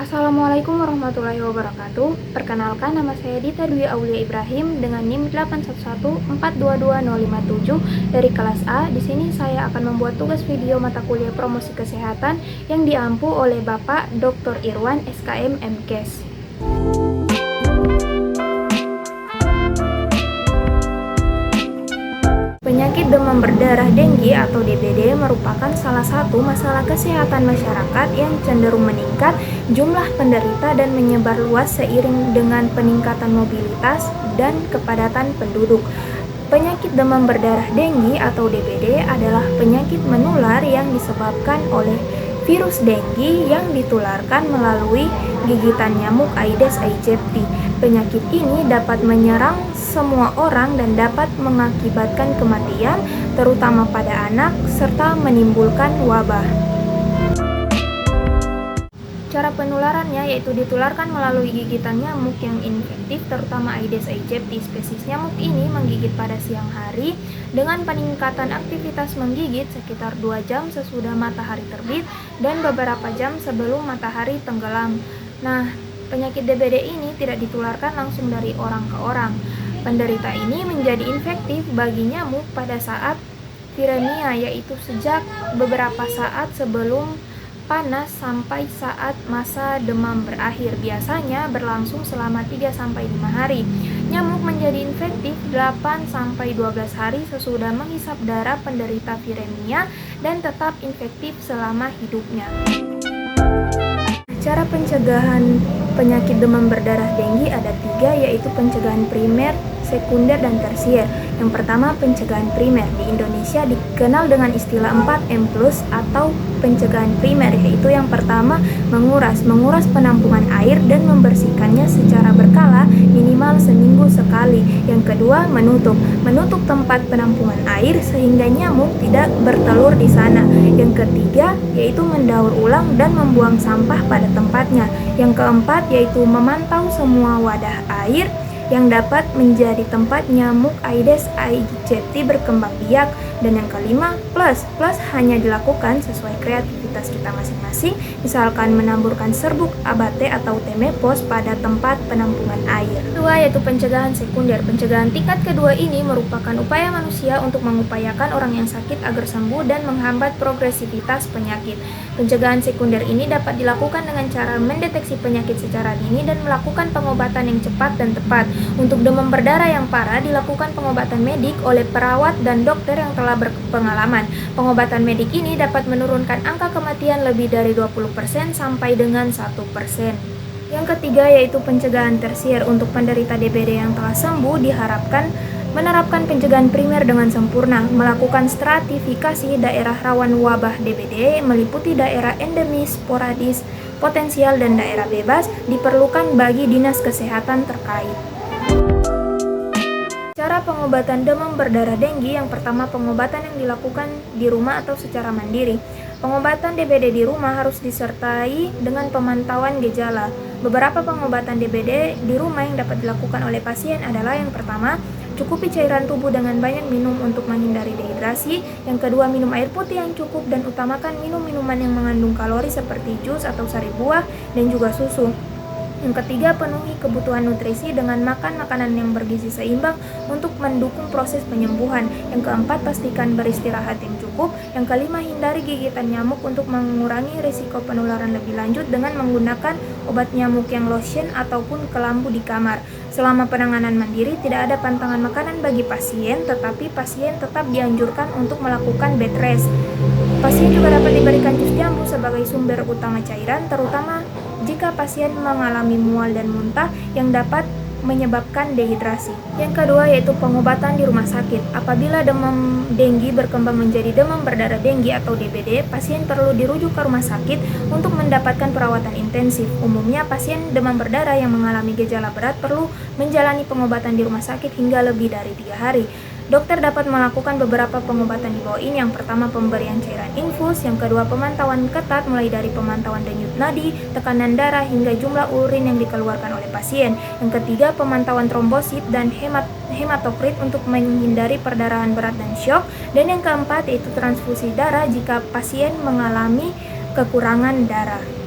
Assalamualaikum warahmatullahi wabarakatuh. Perkenalkan, nama saya Dita Dwi Aulia Ibrahim dengan NIM 811422057 dari kelas A. Di sini saya akan membuat tugas video mata kuliah promosi kesehatan yang diampu oleh Bapak Dr. Irwan SKM MKes. Penyakit demam berdarah denggi atau DBD merupakan salah satu masalah kesehatan masyarakat yang cenderung meningkat jumlah penderita dan menyebar luas seiring dengan peningkatan mobilitas dan kepadatan penduduk. Penyakit demam berdarah denggi atau DBD adalah penyakit menular yang disebabkan oleh virus denggi yang ditularkan melalui gigitan nyamuk Aedes aegypti. Penyakit ini dapat menyerang semua orang dan dapat mengakibatkan kematian, terutama pada anak, serta menimbulkan wabah. Cara penularannya yaitu ditularkan melalui gigitan nyamuk yang infektif, terutama Aedes aegypti. Spesies nyamuk ini menggigit pada siang hari dengan peningkatan aktivitas menggigit sekitar 2 jam sesudah matahari terbit dan beberapa jam sebelum matahari tenggelam. Nah, penyakit DBD ini tidak ditularkan langsung dari orang ke orang. Penderita ini menjadi infektif bagi nyamuk pada saat viremia, yaitu sejak beberapa saat sebelum panas sampai saat masa demam berakhir. Biasanya berlangsung selama 3-5 hari. Nyamuk menjadi infektif 8-12 hari sesudah menghisap darah penderita viremia dan tetap infektif selama hidupnya. Cara pencegahan penyakit demam berdarah denggi ada 3, yaitu pencegahan primer, sekunder, dan tersier. Yang pertama, pencegahan primer. Di Indonesia dikenal dengan istilah 4M+, atau pencegahan primer, yaitu yang pertama, menguras penampungan air dan membersihkannya secara berkala minimal seminggu sekali. Yang kedua, menutup tempat penampungan air sehingga nyamuk tidak bertelur di sana. Yang ketiga, yaitu mendaur ulang dan membuang sampah pada tempatnya. Yang keempat, yaitu memantau semua wadah air yang dapat menjadi tempat nyamuk Aedes aegypti berkembang biak. Dan yang kelima, plus hanya dilakukan sesuai kreativitas kita masing-masing, misalkan menaburkan serbuk abate atau temepos pada tempat penampungan air. Kedua, yaitu pencegahan sekunder. Pencegahan tingkat kedua ini merupakan upaya manusia untuk mengupayakan orang yang sakit agar sembuh dan menghambat progresivitas penyakit. Pencegahan sekunder ini dapat dilakukan dengan cara mendeteksi penyakit secara dini dan melakukan pengobatan yang cepat dan tepat. Untuk demam berdarah yang parah, dilakukan pengobatan medik oleh perawat dan dokter yang telah berpengalaman. Pengobatan medik ini dapat menurunkan angka kematian lebih dari 20% sampai dengan 1%. Yang ketiga, yaitu pencegahan tersier. Untuk penderita DBD yang telah sembuh, diharapkan menerapkan pencegahan primer dengan sempurna, melakukan stratifikasi daerah rawan wabah DBD, meliputi daerah endemis, sporadis, potensial, dan daerah bebas, diperlukan bagi dinas kesehatan terkait. Cara pengobatan demam berdarah denggi, yang pertama, pengobatan yang dilakukan di rumah atau secara mandiri. Pengobatan DBD di rumah harus disertai dengan pemantauan gejala. Beberapa pengobatan DBD di rumah yang dapat dilakukan oleh pasien adalah: yang pertama, cukupi cairan tubuh dengan banyak minum untuk menghindari dehidrasi. Yang kedua, minum air putih yang cukup dan utamakan minum minuman yang mengandung kalori seperti jus atau sari buah dan juga susu. Yang ketiga, penuhi kebutuhan nutrisi dengan makan makanan yang bergizi seimbang untuk mendukung proses penyembuhan. Yang keempat, pastikan beristirahat yang cukup. Yang kelima, hindari gigitan nyamuk untuk mengurangi risiko penularan lebih lanjut dengan menggunakan obat nyamuk yang lotion ataupun kelambu di kamar. Selama penanganan mandiri, tidak ada pantangan makanan bagi pasien, tetapi pasien tetap dianjurkan untuk melakukan bed rest. Pasien juga dapat diberikan jus jambu sebagai sumber utama cairan, terutama jika pasien mengalami mual dan muntah yang dapat menyebabkan dehidrasi. Yang kedua, yaitu pengobatan di rumah sakit. Apabila demam denggi berkembang menjadi demam berdarah denggi atau DBD, pasien perlu dirujuk ke rumah sakit untuk mendapatkan perawatan intensif. Umumnya, pasien demam berdarah yang mengalami gejala berat perlu menjalani pengobatan di rumah sakit hingga lebih dari 3 hari. Dokter dapat melakukan beberapa pengobatan di bawah ini. Yang pertama, pemberian cairan infus. Yang kedua, pemantauan ketat mulai dari pemantauan denyut nadi, tekanan darah, hingga jumlah urin yang dikeluarkan oleh pasien. Yang ketiga, pemantauan trombosit dan hematokrit untuk menghindari perdarahan berat dan syok. Dan yang keempat, yaitu transfusi darah jika pasien mengalami kekurangan darah.